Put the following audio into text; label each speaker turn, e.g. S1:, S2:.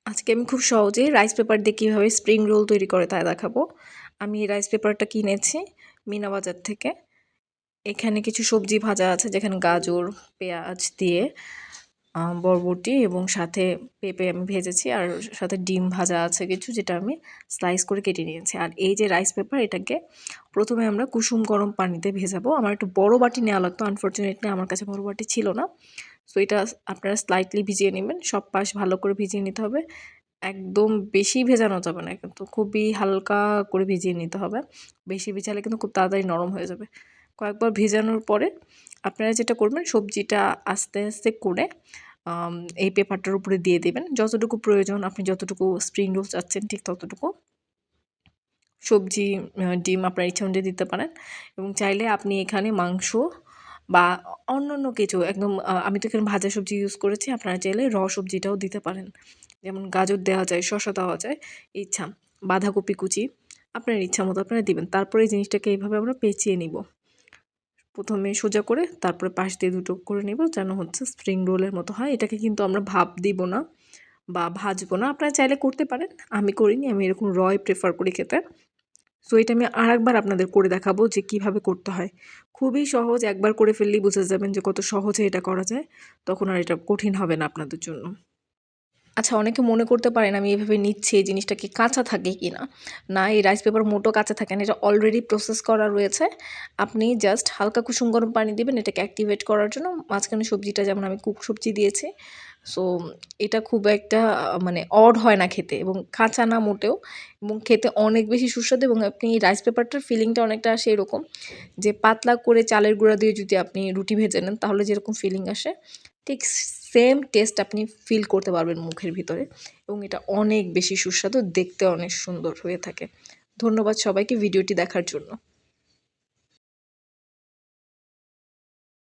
S1: আজকে আমি খুব সহজেই রাইস পেপার দিয়ে কীভাবে স্প্রিং রোল তৈরি করে তাই দেখাবো। আমি এই রাইস পেপারটা কিনেছি মিনা বাজার থেকে। এখানে কিছু সবজি ভাজা আছে, যেখানে গাজর, পেঁয়াজ দিয়ে বরবটি এবং সাথে পেঁপে আমি ভেজেছি, আর সাথে ডিম ভাজা আছে কিছু, যেটা আমি স্লাইস করে কেটে নিয়েছি। আর এই যে রাইস পেপার, এটাকে প্রথমে আমরা কুসুম গরম পানিতে ভেজাবো। আমার একটু বড় বাটি নেওয়া লাগতো, আনফর্চুনেটলি আমার কাছে বড় বাটি ছিল না। সো এটা আপনারা স্লাইটলি ভিজিয়ে নেবেন, সব পাশ ভালো করে ভিজিয়ে নিতে হবে। একদম বেশি ভেজানো যাবে না, কিন্তু খুবই হালকা করে ভিজিয়ে নিতে হবে। বেশি ভিজালে কিন্তু খুব তাড়াতাড়ি নরম হয়ে যাবে। কয়েকবার ভেজানোর পরে আপনারা যেটা করবেন, সবজিটা আস্তে আস্তে করে এই পেপারটার উপরে দিয়ে দেবেন। যতটুকু প্রয়োজন, আপনি যতটুকু স্প্রিং রোল চাচ্ছেন ঠিক ততটুকু। সবজি, ডিম আপনার ইচ্ছা অনুযায়ী দিতে পারেন, এবং চাইলে আপনি এখানে মাংস বা অন্যান্য কিছু একদম আমি তো এখানে ভাজা সবজি ইউজ করেছি, আপনারা চাইলে সবজিটাও দিতে পারেন। যেমন গাজর দেওয়া যায়, শসা দেওয়া যায়, ইচ্ছা। বাঁধাকপি কুচি আপনার ইচ্ছা মতো আপনারা দিবেন। তারপরে এই জিনিসটাকে এইভাবে আমরা পেঁচিয়ে নিব। প্রথমে সোজা করে, তারপরে পাশ দিয়ে দুটো করে নিব, যেন হচ্ছে স্প্রিং রোলের মতো হয়। এটাকে কিন্তু আমরা ভাপ দিব না বা ভাজবো না, আপনারা চাইলে করতে পারেন। আমি করিনি, আমি এরকম রয় প্রেফার করি খেতে। সো এটা আমি আরেকবার আপনাদের করে দেখাবো যে কিভাবে করতে হয়। খুবই সহজ, একবার করে ফেললেই বুঝে যাবেন যে কত সহজে এটা করা যায়। তখন আর এটা কঠিন হবে না আপনাদের জন্য। আচ্ছা, অনেকে মনে করতে পারেন আমি এভাবে নিচ্ছি, এই জিনিসটা কি কাঁচা থাকে কিনা? না, এই রাইস পেপার মোটেও কাঁচা থাকে না। এটা অলরেডি প্রসেস করা রয়েছে। আপনি জাস্ট হালকা কুসুম গরম পানি দিবেন এটাকে অ্যাক্টিভেট করার জন্য। মাঝখানে সবজিটা, যেমন আমি কুক সবজি দিয়েছি। সো এটা খুব একটা মানে অড হয় না খেতে, এবং কাঁচা না মোটেও, এবং খেতে অনেক বেশি সুস্বাদু। এবং আপনি রাইস পেপারটার ফিলিংটা অনেকটা আসে এরকম, যে পাতলা করে চালের গুঁড়া দিয়ে যদি আপনি রুটি ভেজে নেন, তাহলে যেরকম ফিলিং আসে, ঠিক সেম টেস্ট আপনি ফিল করতে পারবেন মুখের ভিতরে। এবং এটা অনেক বেশি সুস্বাদু, দেখতে অনেক সুন্দর হয়ে থাকে। ধন্যবাদ সবাইকে ভিডিওটি দেখার জন্য।